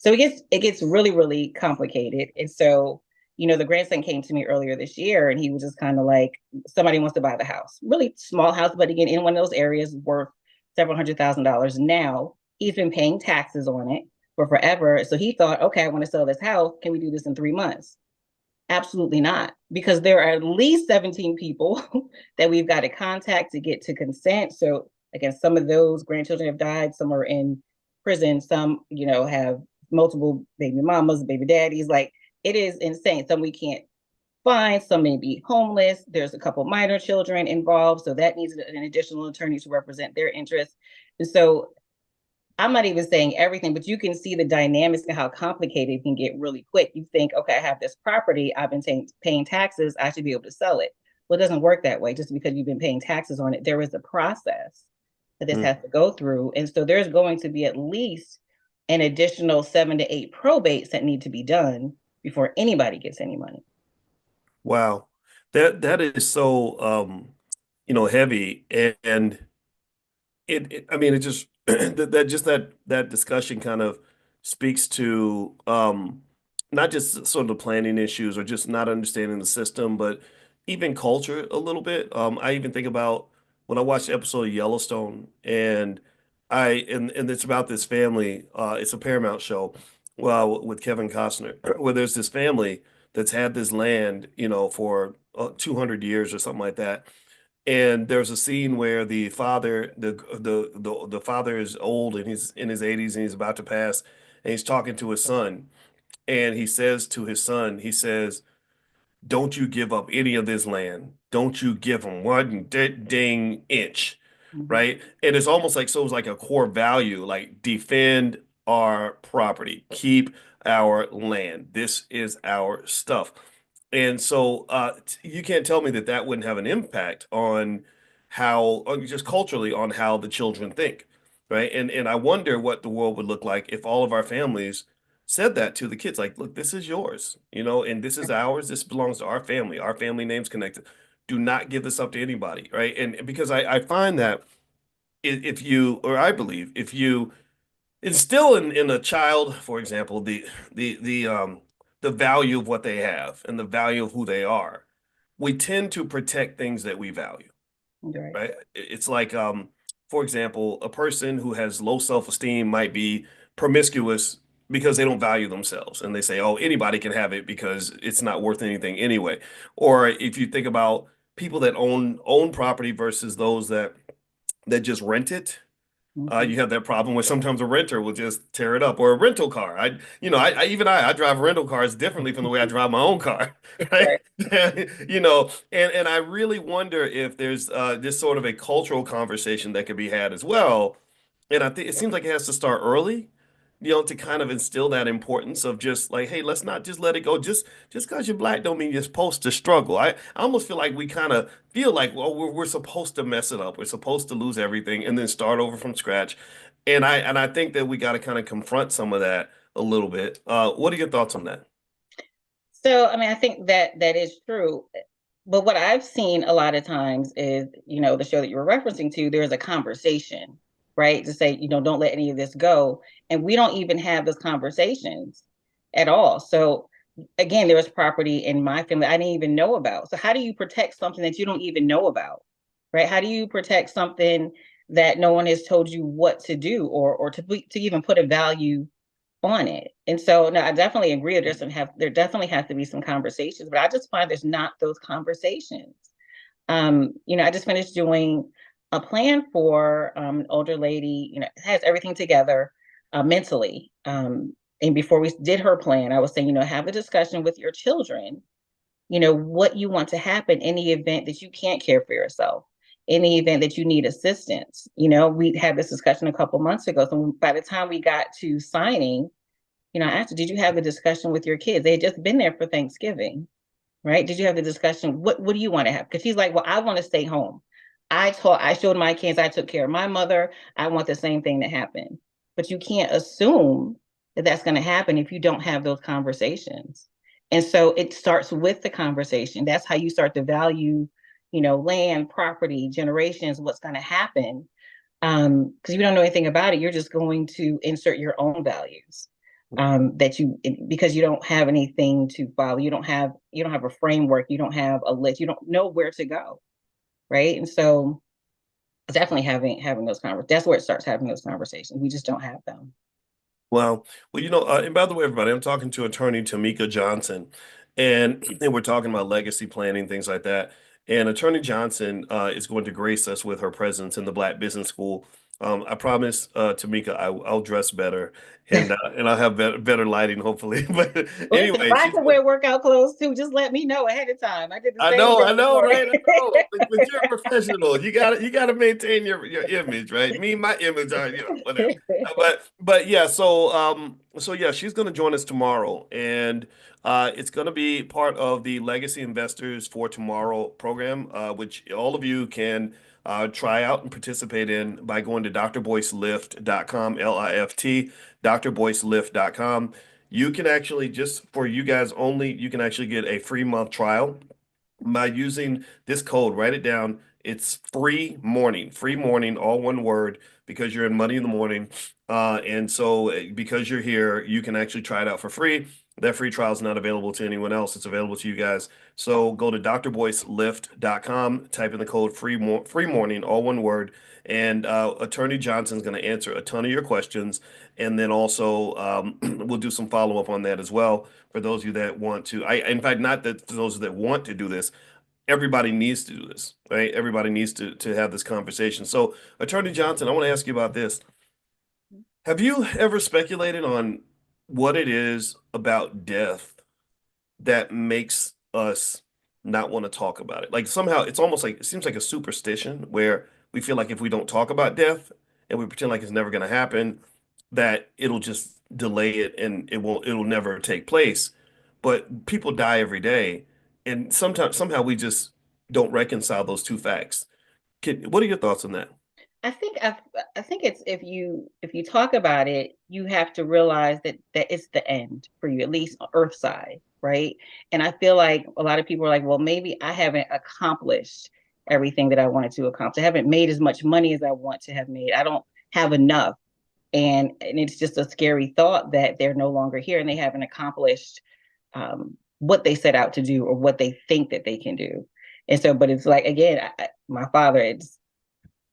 So it gets really, really complicated. And so, the grandson came to me earlier this year and he was just kind of like, somebody wants to buy the house. Really small house, but again, in one of those areas worth several $100,000. Now he's been paying taxes on it for forever. So he thought, okay, I want to sell this house. Can we do this in 3 months? Absolutely not, because there are at least 17 people that we've got to contact to get to consent. So again, some of those grandchildren have died, some are in prison, some, have multiple baby mamas, baby daddies. Like, it is insane. Some we can't find, some may be homeless. There's a couple minor children involved, so that needs an additional attorney to represent their interests. And so I'm not even saying everything, but you can see the dynamics and how complicated it can get really quick. You think, okay, I have this property, I've been paying taxes, I should be able to sell it. Well, it doesn't work that way. Just because you've been paying taxes on it, there is a process that this has to go through. And so there's going to be at least an additional 7 to 8 probates that need to be done before anybody gets any money. Wow. That is so heavy, and I mean, it just that discussion kind of speaks to not just sort of the planning issues or just not understanding the system, but even culture a little bit. I even think about when I watched the episode of Yellowstone, and and it's about this family. It's a Paramount show, well, with Kevin Costner, where there's this family that's had this land, for 200 years or something like that. And there's a scene where the father is old and he's in his 80s and he's about to pass, and he's talking to his son, and he says to his son, he says, "Don't you give up any of this land. Don't you give him one dang inch." Mhm. Right? And it's almost like, so it's like a core value, like defend our property, keep our land. This is our stuff. And so you can't tell me that that wouldn't have an impact on how, just culturally, on how the children think, right? And I wonder what the world would look like if all of our families said that to the kids, like, look, this is yours, and this is ours. This belongs to our family. Our family name's connected. Do not give this up to anybody, right? And because I find that if you, or I believe, if you instill in a child, for example, the value of what they have and the value of who they are, we tend to protect things that we value, Right. right? It's like, for example, a person who has low self-esteem might be promiscuous because they don't value themselves, and they say, "Oh, anybody can have it because it's not worth anything anyway." Or if you think about people that own property versus those that just rent it, Mhm. you have that problem where sometimes a renter will just tear it up, or a rental car. I drive rental cars differently from the way I drive my own car, right? Right. And I really wonder if there's this sort of a cultural conversation that could be had as well. And I think it seems like it has to start early, to kind of instill that importance of just like, hey, let's not just let it go. Just because you're black don't mean you're supposed to struggle. I almost feel like we kind of feel like, well, we're supposed to mess it up. We're supposed to lose everything and then start over from scratch. And I think that we got to kind of confront some of that a little bit. What are your thoughts on that? So, I mean, I think that that is true. But what I've seen a lot of times is, the show that you were referencing to, there's a conversation, right? To say, don't let any of this go. And we don't even have those conversations at all. So again, there was property in my family I didn't even know about. So how do you protect something that you don't even know about? Right? How do you protect something that no one has told you what to do, or to even put a value on it? And so, no, I definitely agree. There definitely has to be some conversations, but I just find there's not those conversations. I just finished doing a plan for an older lady, has everything together mentally. And before we did her plan, I was saying, have a discussion with your children, what you want to happen in the event that you can't care for yourself, in the event that you need assistance. We had this discussion a couple months ago. So by the time we got to signing, I asked her, did you have the discussion with your kids? They had just been there for Thanksgiving, right? Did you have the discussion? What do you want to have? Because she's like, well, I want to stay home. I showed my kids, I took care of my mother. I want the same thing to happen. But you can't assume that that's going to happen if you don't have those conversations. And so it starts with the conversation. That's how you start to value, land, property, generations, what's going to happen. Because you don't know anything about it. You're just going to insert your own values. that you, because you don't have anything to follow, you don't have a framework, you don't have a list, you don't know where to go, right? And so definitely having those conversations, that's where it starts, having those conversations. We just don't have them. Well, and by the way, everybody, I'm talking to attorney Tamika Johnson, and we're talking about legacy planning, things like that. And Attorney Johnson is going to grace us with her presence in the Black Business School. I promise, Tamika, I'll dress better and I'll have better lighting, hopefully. But Listen, if anyway, I she's could wear workout clothes too, just let me know ahead of time. I did the same I thing this know, morning. right? I know. But you're a professional. You gotta maintain your image, right? Me, my image are, whatever. But yeah, so yeah, she's gonna join us tomorrow, and it's gonna be part of the Legacy Investors for Tomorrow program, which all of you can try out and participate in by going to drboycelift.com, LIFT, drboycelift.com. You can actually, just for you guys only, you can actually get a free month trial by using this code. Write it down. It's free morning, all one word, because you're in Money in the Morning. And so because you're here, you can actually try it out for free. That free trial is not available to anyone else. It's available to you guys. So go to drboycelift.com, type in the code free morning, all one word. And Attorney Johnson's going to answer a ton of your questions. And then also, we'll do some follow up on that as well for those of you that want to. In fact, not that for those that want to do this, everybody needs to do this, right? Everybody needs to have this conversation. So, Attorney Johnson, I want to ask you about this. Have you ever speculated on what it is about death that makes us not want to talk about it? Like somehow it's almost like it seems like a superstition where we feel like if we don't talk about death and we pretend like it's never going to happen, that it'll just delay it and it'll never take place. But people die every day, and sometimes somehow we just don't reconcile those two facts. What are your thoughts on that? I think I think it's, if you talk about it, you have to realize that it's the end for you, at least Earth side, right? And I feel like a lot of people are like, well, maybe I haven't accomplished everything that I wanted to accomplish. I haven't made as much money as I want to have made. I don't have enough. And it's just a scary thought that they're no longer here and they haven't accomplished what they set out to do or what they think that they can do. And so, but it's like, again, my father, it's,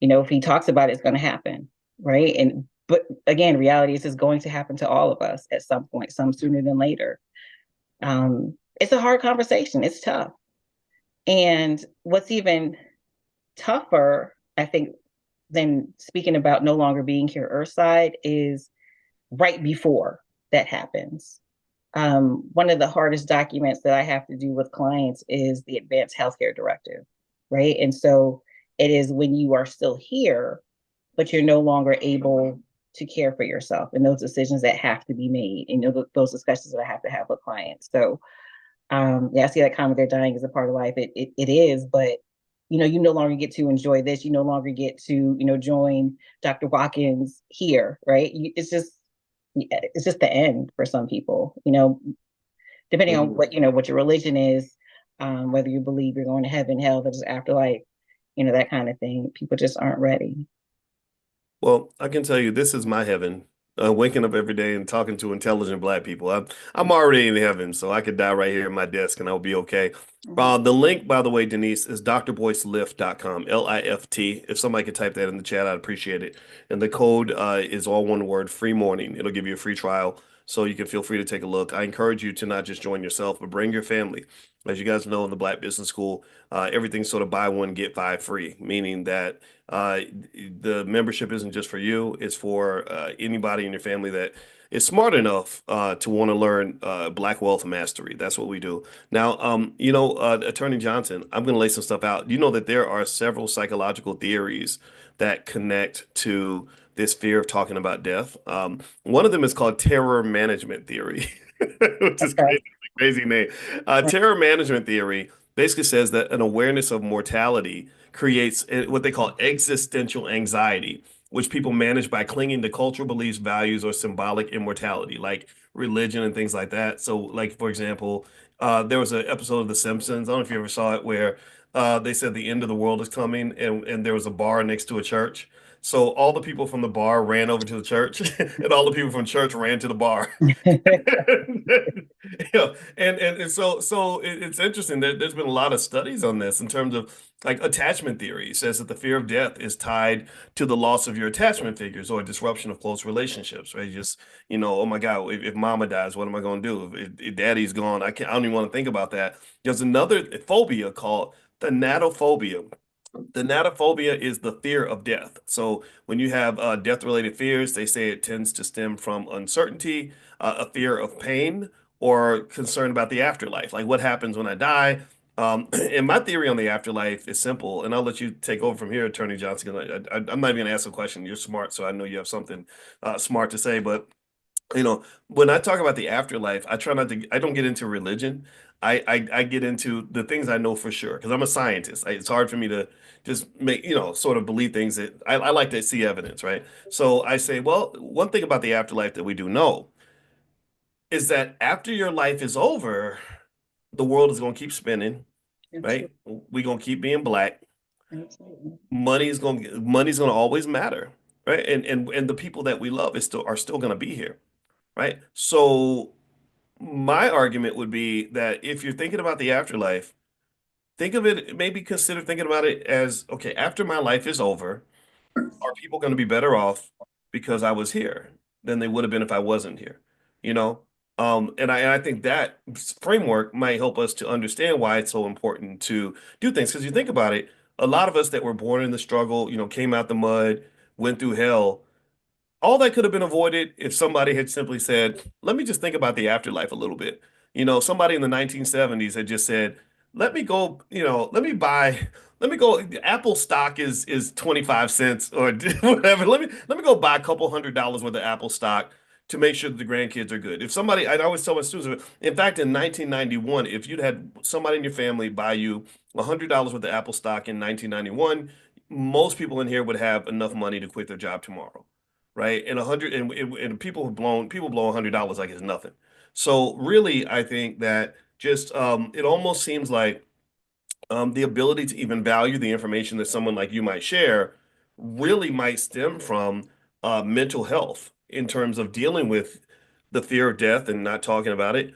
if he talks about it, it's going to happen, right? And but again, reality is it's going to happen to all of us at some point, some sooner than later. It's a hard conversation. It's tough. And what's even tougher, I think, than speaking about no longer being here Earthside is right before that happens. One of the hardest documents that I have to do with clients is the Advanced Healthcare Directive, right? And so it is when you are still here, but you're no longer able to care for yourself, and those decisions that have to be made, and those discussions that I have to have with clients. So yeah, I see that comment, they're dying is a part of life. It is, but you no longer get to enjoy this. You no longer get to, join Dr. Watkins here, right? It's just the end for some people, depending on Mhm. what your religion is, whether you believe you're going to heaven, hell, there's afterlife, that kind of thing. People just aren't ready. Well, I can tell you this is my heaven. Waking up every day and talking to intelligent Black people. I'm already in heaven, so I could die right here at my desk and I'll be okay. Mhm. The link, by the way, Denise, is drboycelift.com, LIFT. If somebody could type that in the chat, I'd appreciate it. And the code is all one word, free morning. It'll give you a free trial, so you can feel free to take a look. I encourage you to not just join yourself, but bring your family. As you guys know, in the Black Business School, everything's sort of buy one, get five free, meaning that uh, the membership isn't just for you, it's for anybody in your family that is smart enough to want to learn Black Wealth Mastery. That's what we do. Now, Attorney Johnson, I'm going to lay some stuff out. You know that there are several psychological theories that connect to this fear of talking about death. One of them is called terror management theory, which is Okay. crazy, crazy name. Terror management theory basically says that an awareness of mortality creates what they call existential anxiety, which people manage by clinging to cultural beliefs, values, or symbolic immortality, like religion and things like that. So, like for example, there was an episode of The Simpsons. I don't know if you ever saw it, where they said the end of the world is coming, and there was a bar next to a church. So all the people from the bar ran over to the church, and all the people from church ran to the bar. Yeah, and it's interesting that there's been a lot of studies on this in terms of like attachment theory. It says that the fear of death is tied to the loss of your attachment figures or disruption of close relationships, right? Just, oh my God, if mama dies, what am I going to do? If daddy's gone, I don't even want to think about that. There's another phobia called thanatophobia. Thanatophobia is the fear of death. So when you have death-related fears, they say it tends to stem from uncertainty, a fear of pain, or concern about the afterlife, like what happens when I die. And my theory on the afterlife is simple, and I'll let you take over from here, Attorney Johnson. 'Cause I'm not even going to ask a question. You're smart, so I know you have something smart to say. But when I talk about the afterlife, I try not to, I don't get into religion. I get into the things I know for sure because I'm a scientist. It's hard for me to just make, sort of believe things that I like to see evidence, right? So I say, well, one thing about the afterlife that we do know is that after your life is over, the world is going to keep spinning, right? Absolutely. We're going to keep being black. Absolutely. Money's going to always matter, right? And the people that we love are still going to be here, right? So my argument would be that if you're thinking about the afterlife, think of it, maybe consider thinking about it as, okay, after my life is over, are people going to be better off because I was here than they would have been if I wasn't here? You know? And I think that framework might help us to understand why it's so important to do things. Because you think about it, a lot of us that were born in the struggle, came out the mud, went through hell, all that could have been avoided if somebody had simply said, let me just think about the afterlife a little bit. Somebody in the 1970s had just said, let me go, let me go, Apple stock is 25 cents or whatever. Let me go buy a couple $100 worth of Apple stock to make sure that the grandkids are good. If somebody, I always tell my students, in fact, in 1991, if you'd had somebody in your family buy you $100 worth of Apple stock in 1991, most people in here would have enough money to quit their job tomorrow, right? And people blow $100 like it's nothing. So really, I think that just it almost seems like the ability to even value the information that someone like you might share really might stem from mental health in terms of dealing with the fear of death and not talking about it,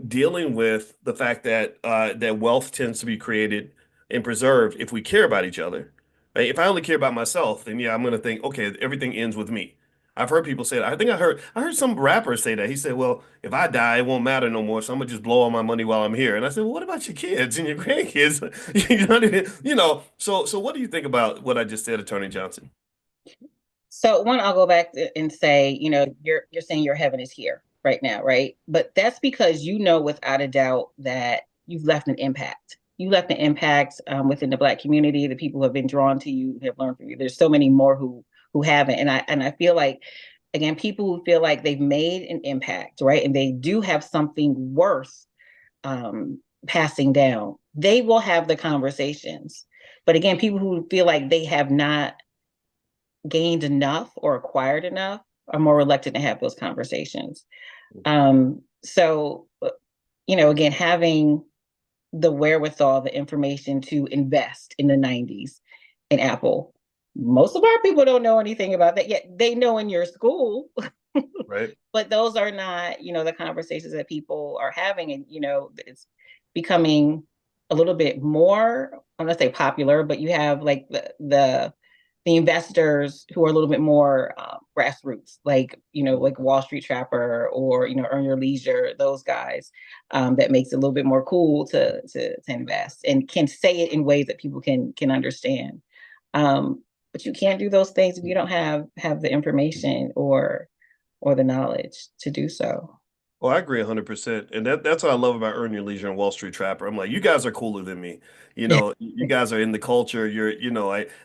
dealing with the fact that that wealth tends to be created and preserved if we care about each other. Right? If I only care about myself, then yeah, I'm going to think, okay, everything ends with me. I've heard people say that. I heard some rapper say that. He said, "Well, if I die, it won't matter no more, so I'm gonna just blow all my money while I'm here." And I said, "Well, what about your kids and your grandkids?" So what do you think about what I just said, Attorney Johnson? So one, I'll go back and say, you're saying your heaven is here right now, right? But that's because you know without a doubt that you've left an impact. You left an impact within the Black community. The people who have been drawn to you have learned from you. There's so many more who haven't, and I feel like, again, people who feel like they've made an impact, right, and they do have something worth passing down, they will have the conversations. But again, people who feel like they have not gained enough or acquired enough are more reluctant to have those conversations. So, again, having the wherewithal, the information to invest in the 90s in Apple. Most of our people don't know anything about that yet. They know in your school, Right. but those are not, the conversations that people are having. And, it's becoming a little bit more, I'm not say popular, but you have like the investors who are a little bit more grassroots, like like Wall Street Trapper or Earn Your Leisure, those guys, that makes it a little bit more cool to invest and can say it in ways that people can understand. But you can't do those things if you don't have the information or the knowledge to do so. Well, I agree 100%. And that's what I love about Earn Your Leisure and Wall Street Trapper. I'm like, you guys are cooler than me. You guys are in the culture.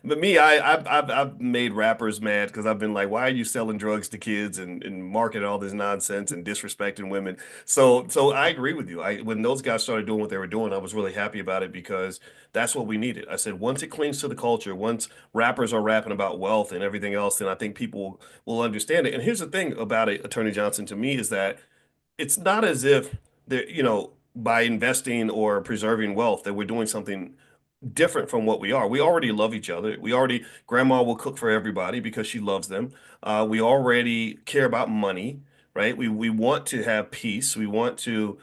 But me, I've made rappers mad because I've been like, why are you selling drugs to kids and marketing all this nonsense and disrespecting women? So I agree with you. When those guys started doing what they were doing, I was really happy about it because that's what we needed. I said, once it clings to the culture, once rappers are rapping about wealth and everything else, then I think people will understand it. And here's the thing about it, Attorney Johnson, to me is that it's not as if by investing or preserving wealth that we're doing something different from what we are. We already love each other. Grandma will cook for everybody because she loves them. We already care about money, right? We want to have peace. We want to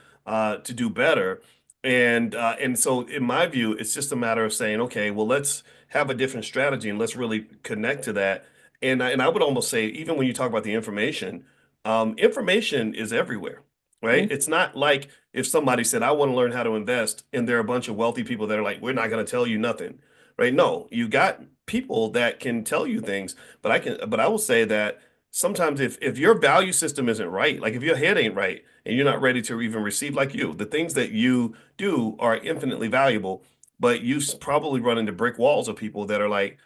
do better. And so in my view, it's just a matter of saying, okay, well, let's have a different strategy and let's really connect to that. And I would almost say, even when you talk about the information, information is everywhere, right? Mhm. It's not like if somebody said, I want to learn how to invest, and there are a bunch of wealthy people that are like, we're not going to tell you nothing, right? No, you got people that can tell you things, but I will say that sometimes if your value system isn't right, like if your head ain't right and you're not ready to even receive, like the things that you do are infinitely valuable, but probably run into brick walls of people that are like,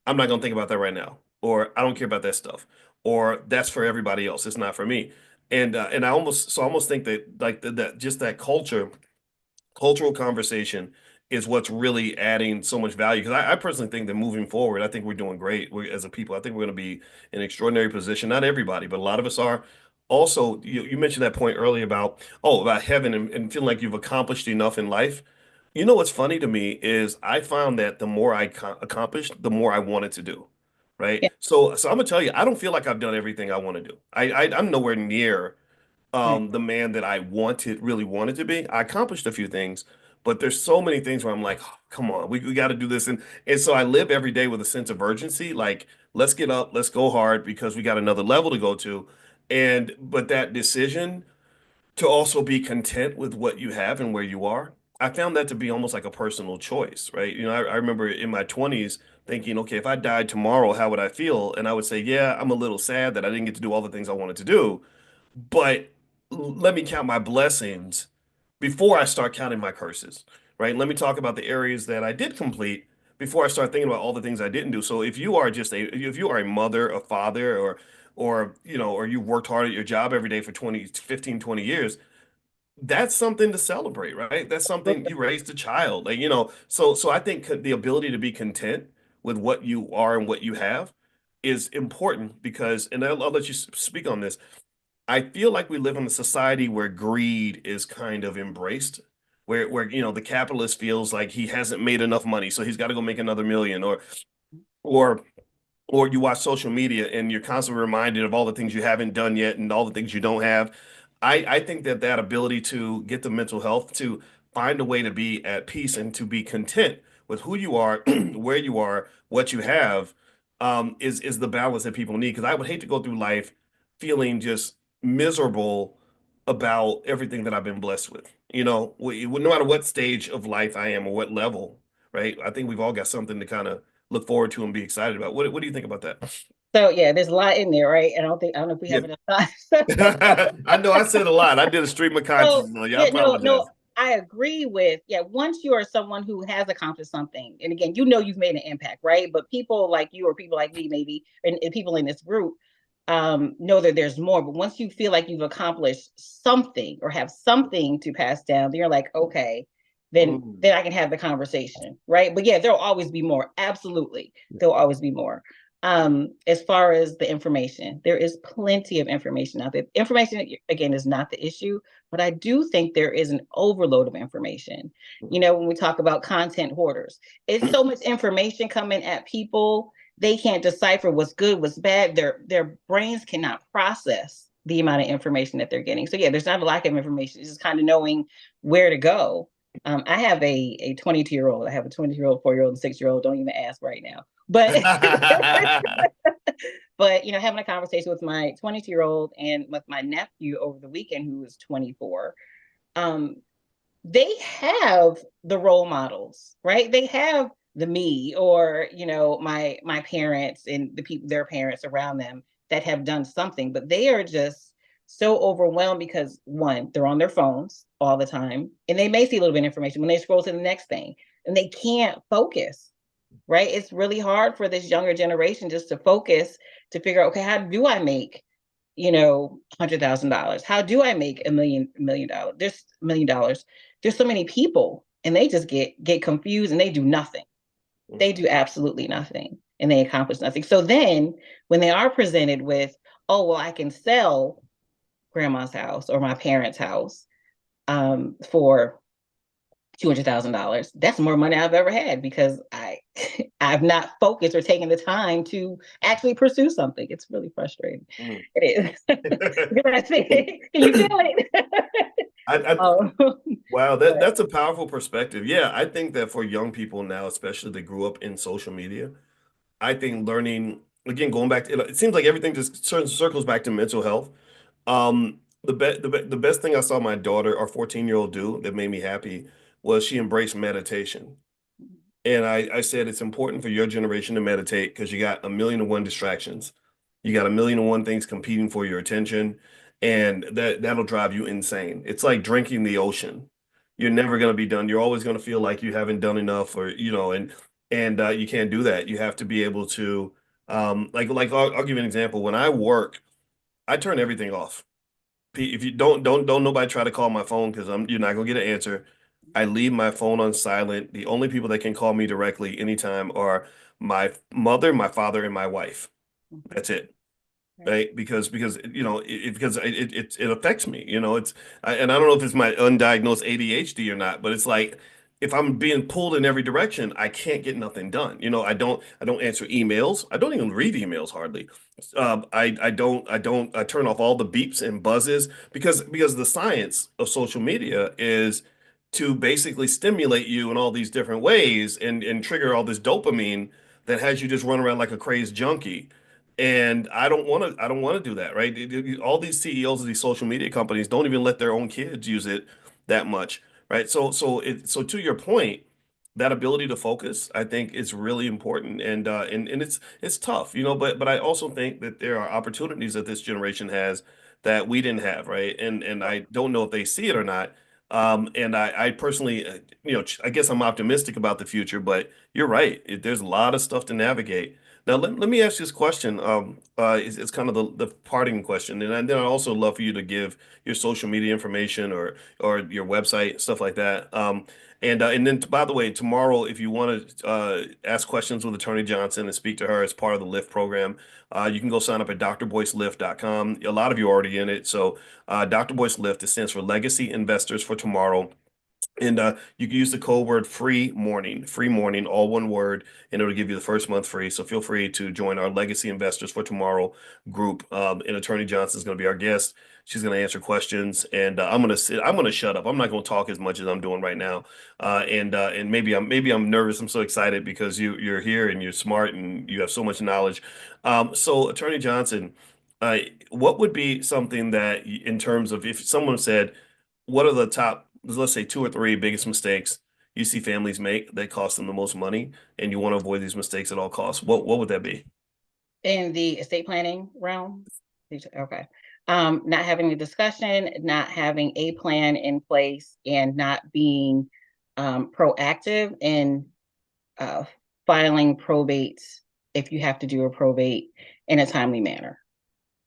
I'm not going to think about that right now, or I don't care about that stuff, or that's for everybody else. It's not for me. And I almost think that like that just that cultural conversation is what's really adding so much value. Because I personally think that moving forward, I think we're doing great as a people. I think we're going to be in an extraordinary position. Not everybody, but a lot of us are. Also, you mentioned that point earlier about about heaven and feeling like you've accomplished enough in life. You know what's funny to me is I found that the more I accomplished, the more I wanted to do. Right. Yeah. So I'm gonna tell you, I don't feel like I've done everything I want to do. I'm nowhere near Right. the man that I really wanted to be. I accomplished a few things, but there's so many things where I'm like, "Oh, come on, we got to do this." And so I live every day with a sense of urgency, like, let's get up, let's go hard because we got another level to go to. But that decision to also be content with what you have and where you are, I found that to be almost like a personal choice, right? I remember in my 20s thinking, okay, if I died tomorrow, how would I feel? And I would say, yeah, I'm a little sad that I didn't get to do all the things I wanted to do, but let me count my blessings before I start counting my curses, right? Let me talk about the areas that I did complete before I start thinking about all the things I didn't do. So if you are a mother, a father, or you worked hard at your job every day for 20, 15, 20 years, that's something to celebrate, right? That's something you raised a child, like, so I think the ability to be content with what you are and what you have is important because, and I'll let you speak on this. I feel like we live in a society where greed is kind of embraced, where the capitalist feels like he hasn't made enough money, so he's got to go make another million, or or you watch social media and you're constantly reminded of all the things you haven't done yet and all the things you don't have. I think that ability to get the mental health to find a way to be at peace and to be content with who you are, where you are, what you have, is the balance that people need. Because I would hate to go through life feeling just miserable about everything that I've been blessed with. No matter what stage of life I am or what level, right? I think we've all got something to kind of look forward to and be excited about. What do you think about that? So yeah, there's a lot in there, right? And I don't know if we Yeah. have enough time. I know I said a lot. I did a stream of So consciousness on you. I yeah, no, apologize. I agree with once you are someone who has accomplished something, and again, you've made an impact, right? But people like you or people like me, maybe, and people in this group, know that there's more. But once you feel like you've accomplished something or have something to pass down, then you're like, okay, then Mm. then I can have the conversation, right? But yeah, there'll always be more. Absolutely, there'll always be more. As far as the information, there is plenty of information out there. Information, again, is not the issue, but I do think there is an overload of information. When we talk about content hoarders, it's so much information coming at people, they can't decipher what's good, what's bad. Their brains cannot process the amount of information that they're getting. So yeah, there's not a lack of information. It's just kind of knowing where to go. I have a 22-year-old. I have a 20-year-old, 4-year-old, and 6-year-old. Don't even ask right now. But but having a conversation with my 22-year-old and with my nephew over the weekend, who was 24, um, they have the role models, right? They have the me or my parents and the people, their parents around them that have done something, but they are just so overwhelmed because one, they're on their phones all the time, and they may see a little bit of information when they scroll to the next thing, and they can't focus, right? It's really hard for this younger generation just to focus, to figure out, okay, how do I make, $100,000? How do I make $1 million? There's $1 million. There's so many people, and they just get confused, and they do nothing. They do absolutely nothing, and they accomplish nothing. So then, when they are presented with, oh well, I can sell grandma's house or my parents' house for $200,000. That's more money I've ever had because I've not focused or taken the time to actually pursue something. It's really frustrating. Mm. It is. Can you feel it? I, Oh, wow, but that's a powerful perspective. Yeah, I think that for young people now, especially that grew up in social media, I think learning again, going back to it seems like everything just circles back to mental health. The best thing I saw my daughter, our 14-year-old, do that made me happy was she embraced meditation. And I said it's important for your generation to meditate because you got a million and one distractions. You got a million and one things competing for your attention, and that'll drive you insane. It's like drinking the ocean. You're never going to be done. You're always going to feel like you haven't done enough, or and you can't do that. You have to be able to like I'll give you an example. When I work, I turn everything off. If you don't nobody try to call my phone because you're not gonna get an answer. I leave my phone on silent. The only people that can call me directly anytime are my mother, my father, and my wife. That's it, right? Because because it affects me. And I don't know if it's my undiagnosed ADHD or not, but it's like if I'm being pulled in every direction, I can't get nothing done. I don't answer emails. I don't even read emails hardly. I turn off all the beeps and buzzes because the science of social media is to basically stimulate you in all these different ways and trigger all this dopamine that has you just run around like a crazed junkie. And I don't want to do that, right? All these CEOs of these social media companies don't even let their own kids use it that much, right? So to your point, that ability to focus, I think, is really important, and it's tough, but I also think that there are opportunities that this generation has that we didn't have, right? And I don't know if they see it or not. And I personally, I guess I'm optimistic about the future, but you're right. There's a lot of stuff to navigate. Now, let me ask you this question. It's kind of the parting question, and then I'd also love for you to give your social media information or your website, stuff like that. And then, by the way, tomorrow, if you want to ask questions with Attorney Johnson and speak to her as part of the Lift program, you can go sign up at drboycelift.com. A lot of you are already in it. So Dr. Boyce Lift, it stands for Legacy Investors for Tomorrow. And you can use the code word free morning, all one word, and it'll give you the first month free. So feel free to join our Legacy Investors for Tomorrow group. And Attorney Johnson is going to be our guest. She's going to answer questions, and I'm going to shut up. I'm not going to talk as much as I'm doing right now. And maybe I'm nervous. I'm so excited because you're here and you're smart and you have so much knowledge. So Attorney Johnson, uh, what would be something that, in terms of if someone said, what are the top, let's say, two or three biggest mistakes you see families make that cost them the most money, and you want to avoid these mistakes at all costs? What would that be? in the estate planning realm, okay. Not having a discussion, not having a plan in place, and not being proactive in uh, filing probates if you have to do a probate in a timely manner.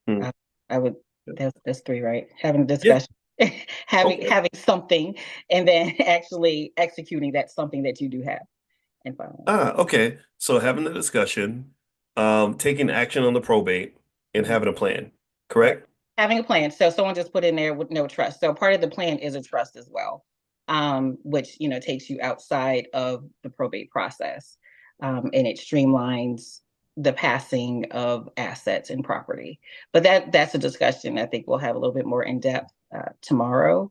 Hmm. I, I would, that's three, right? Having a Yeah. discussion, having Okay. having something, and then actually executing that something that you do have and filing. Okay. So having the discussion, taking action on the probate, and Mhm. having a plan, Right. correct? Having a plan. So someone just put in there with no trust. So part of the plan is a trust as well, which takes you outside of the probate process, and it streamlines the passing of assets and property. But that's a discussion I think we'll have a little bit more in depth tomorrow.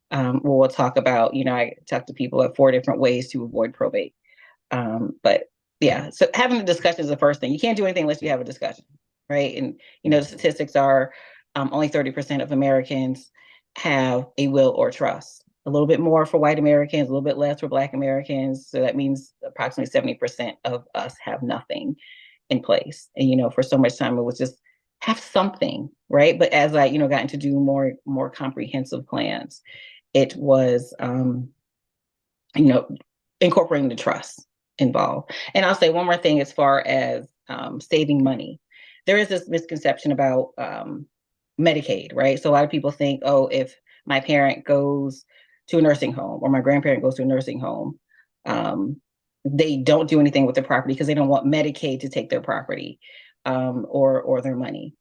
Where we'll talk about, I talk to people at 4 different ways to avoid probate. But yeah, so having a discussion is the first thing. You can't do anything unless you have a discussion, right? And the statistics are only 30% of Americans have a will or trust. A little bit more for white Americans, a little bit less for Black Americans. So that means approximately 70% of us have nothing in place. And for so much time it was just have something, right? But as I gotten to do more comprehensive plans, it was you know, incorporating the trust involved. And I'll say one more thing as far as saving money. There is this misconception about Medicaid, right? So a lot of people think, oh, if my parent goes to a nursing home or my grandparent goes to a nursing home, they don't do anything with the property because they don't want Medicaid to take their property or their money.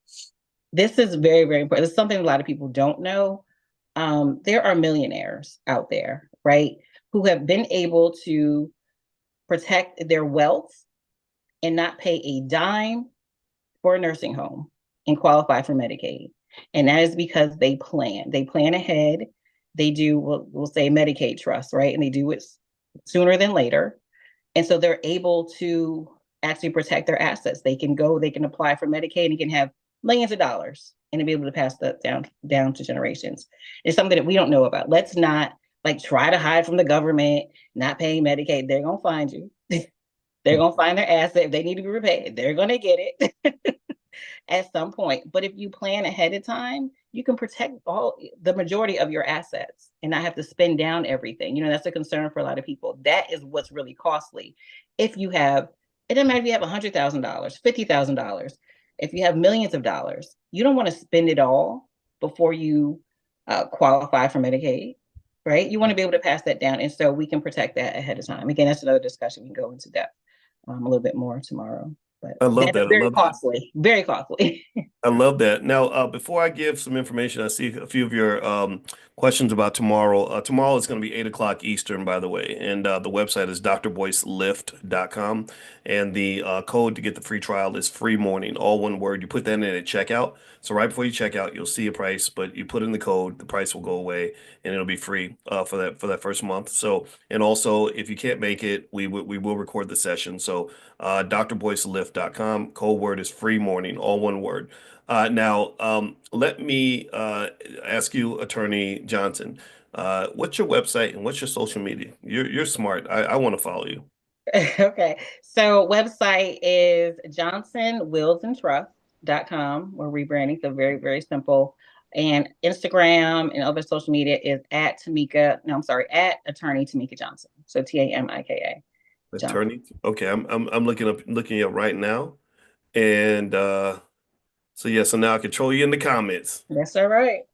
This is very, very important. It's something a lot of people don't know. There are millionaires out there, right? who have been able to protect their wealth and not pay a dime for a nursing home and qualify for Medicaid. And that is because they plan. They plan ahead. They do, we'll say Medicaid trust, right? And they do it sooner than later. And so they're able to actually protect their assets. They can go, they can apply for Medicaid and can have millions of dollars and be able to pass that down to generations. It's something that we don't know about. Let's not like try to hide from the government, not paying Medicaid. They're gonna find you. They're gonna find their asset. If they need to be repaid, they're gonna get it at some point. But if you plan ahead of time, you can protect all the majority of your assets and not have to spend down everything. You know, that's a concern for a lot of people. That is what's really costly. If you have, it doesn't matter if you have $100,000, $50,000, if you have millions of dollars, you don't want to spend it all before you qualify for Medicaid, right? You want to be able to pass that down. And so we can protect that ahead of time. Again, that's another discussion. We can go into depth a little bit more tomorrow. But I love that is that. I very love that. costly, very costly. I love that. Now, before I give some information, I see a few of your questions about tomorrow. Tomorrow is going to be 8 o'clock Eastern, by the way, and the website is drboycelift.com, and the code to get the free trial is free morning, all one word. You put that in at checkout. So right before you check out, you'll see a price, but you put in the code, the price will go away, and it'll be free for that first month. So, and also, if you can't make it, we will record the session. So, drboycelift.com, code word is free morning, all one word. Now, let me ask you, Attorney Johnson, what's your website and what's your social media? You're smart. I want to follow you. Okay. So website is johnsonwillsandtrust.com. We're rebranding, so very, very simple. And Instagram and other social media is at Tamika, no, I'm sorry, at Attorney Tamika Johnson. So Tamika Johnson. Attorney. Okay, I'm looking up right now, and so yeah, so now I control you in the comments. That's all right.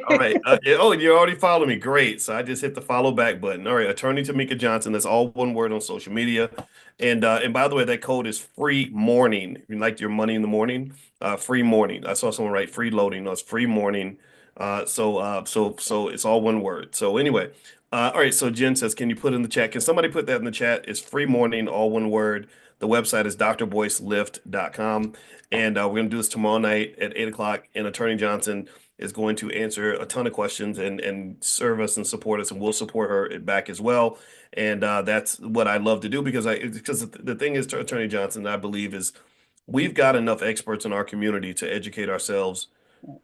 All right. Yeah, oh, you already follow me. Great. So I just hit the follow back button. All right. Attorney Tamika Johnson. That's all one word on social media. And by the way, that code is free morning. If you like your money in the morning, free morning. I saw someone write free loading. No, it's free morning. So it's all one word. So anyway, all right. So Jen says, can you put in the chat? Can somebody put that in the chat? It's free morning, all one word. The website is drboycelift.com. And we're going to do this tomorrow night at 8 o'clock. And Attorney Johnson is going to answer a ton of questions and serve us and support us, and we'll support her back as well. And that's what I love to do because the thing is, Attorney Johnson, I believe is we've got enough experts in our community to educate ourselves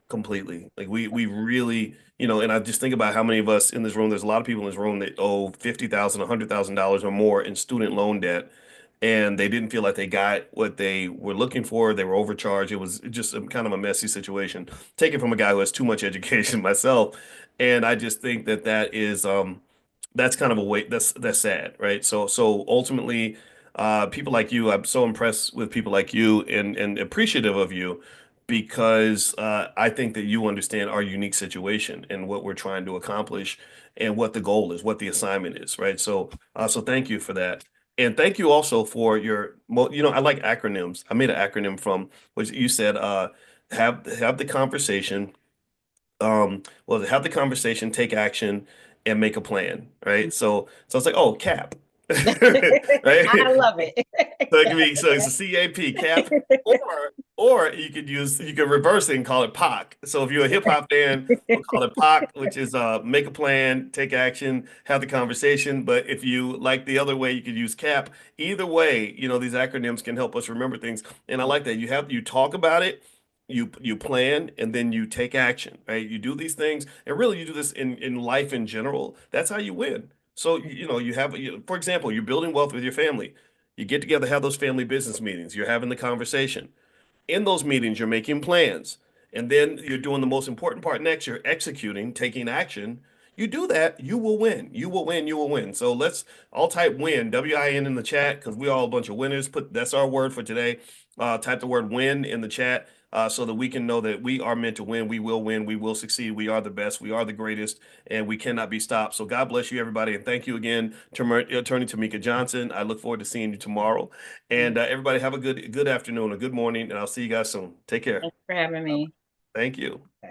completely. Like we really, and I just think about how many of us in this room, there's a lot of people in this room that owe $50,000, $100,000 or more in student loan debt, and they didn't feel like they got what they were looking for. They were overcharged. It was just kind of a messy situation. Taken from a guy who has too much education myself, and I just think that that's kind of a way that's sad, right? So ultimately, people like you, I'm so impressed with people like you and appreciative of you because I think that you understand our unique situation and what we're trying to accomplish and what the goal is, what the assignment is, right? So thank you for that. And thank you also for I like acronyms. I made an acronym from what you said, have the conversation, have the conversation, take action, and make a plan, right? So it's like, oh, CAP, I right? love it. So it can be it's a CAP cap, or you could reverse it and call it POC. So if you're a hip hop fan, we'll call it POC, which is make a plan, take action, have the conversation. But if you like the other way, you could use CAP. Either way, these acronyms can help us remember things. And I like that you talk about it, you plan, and then you take action, right? You do these things, and really you do this in life in general. That's how you win. So you have, for example, you're building wealth with your family. You get together, have those family business meetings. You're having the conversation. In those meetings, you're making plans. And then you're doing the most important part next. You're executing, taking action. You do that, you will win. You will win. You will win. So let's all type win, WIN in the chat, because we're all a bunch of winners. That's our word for today. Type the word win in the chat so that we can know that we are meant to win. We will win. We will succeed. We are the best. We are the greatest, and we cannot be stopped. So God bless you, everybody, and thank you again, Attorney Tamika Johnson. I look forward to seeing you tomorrow. And everybody have a good afternoon, a good morning, and I'll see you guys soon. Take care. Thanks for having me. Thank you.